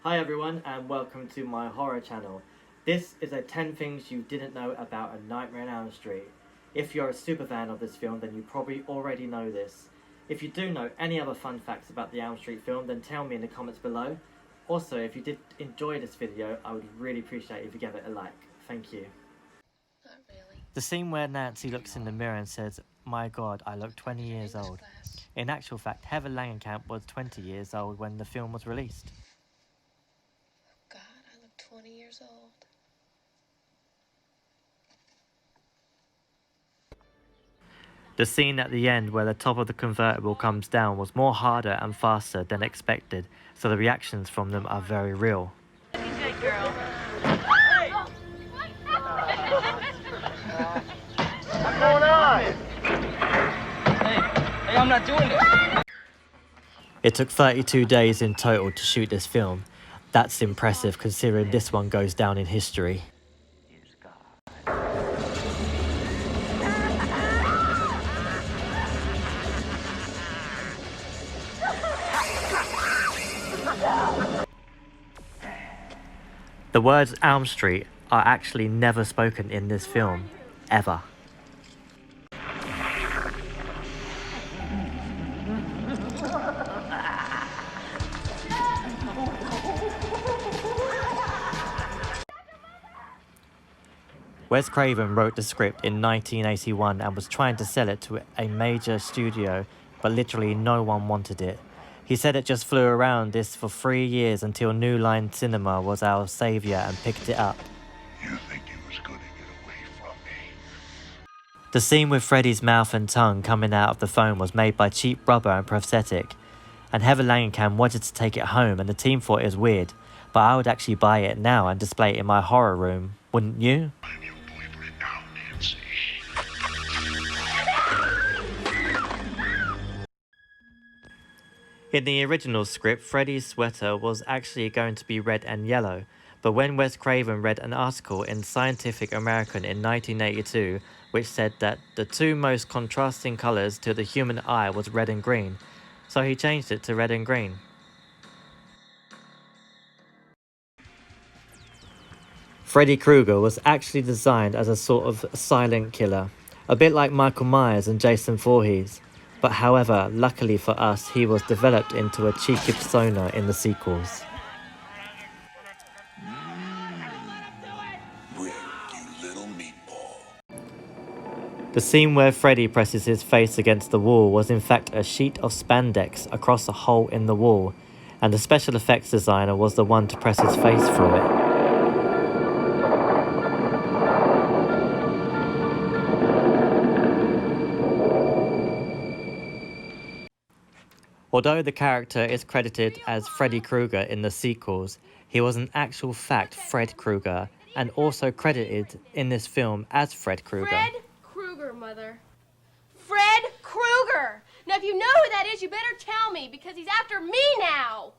Hi everyone and welcome to my horror channel. This is a 10 things you didn't know about A Nightmare on Elm Street. If you're a super fan of this film, then you probably already know this. If you do know any other fun facts about the Elm Street film, then tell me in the comments below. Also, if you did enjoy this video, I would really appreciate it if you gave it a like. Thank you. Not really. The scene where Nancy looks in the mirror and says, "My God, I look 20 years old." In actual fact, Heather Langenkamp was 20 years old when the film was released. God, I look 20 years old. The scene at the end where the top of the convertible comes down was more harder and faster than expected, so the reactions from them are very real. Good girl. What's going on? Hey, I'm not doing this. It took 32 days in total to shoot this film. That's impressive considering this one goes down in history. The words Elm Street are actually never spoken in this film, ever. Wes Craven wrote the script in 1981 and was trying to sell it to a major studio, but literally no one wanted it. He said it just flew around this for 3 years until New Line Cinema was our savior and picked it up. You think you was gonna get away from me? The scene with Freddy's mouth and tongue coming out of the phone was made by cheap rubber and prosthetic, and Heather Langenkamp wanted to take it home and the team thought it was weird, but I would actually buy it now and display it in my horror room, wouldn't you? I'm your boyfriend now, Nancy. In the original script, Freddy's sweater was actually going to be red and yellow, but when Wes Craven read an article in Scientific American in 1982 which said that the two most contrasting colours to the human eye was red and green, so he changed it to red and green. Freddy Krueger was actually designed as a sort of silent killer, a bit like Michael Myers and Jason Voorhees. But however, luckily for us, he was developed into a cheeky persona in the sequels. Rick, you little meatball. The scene where Freddy presses his face against the wall was in fact a sheet of spandex across a hole in the wall, and the special effects designer was the one to press his face through it. Although the character is credited as Freddy Krueger in the sequels, he was in actual fact Fred Krueger, and also credited in this film as Fred Krueger. Fred Krueger, Mother. Fred Krueger! Now, if you know who that is, you better tell me, because he's after me now!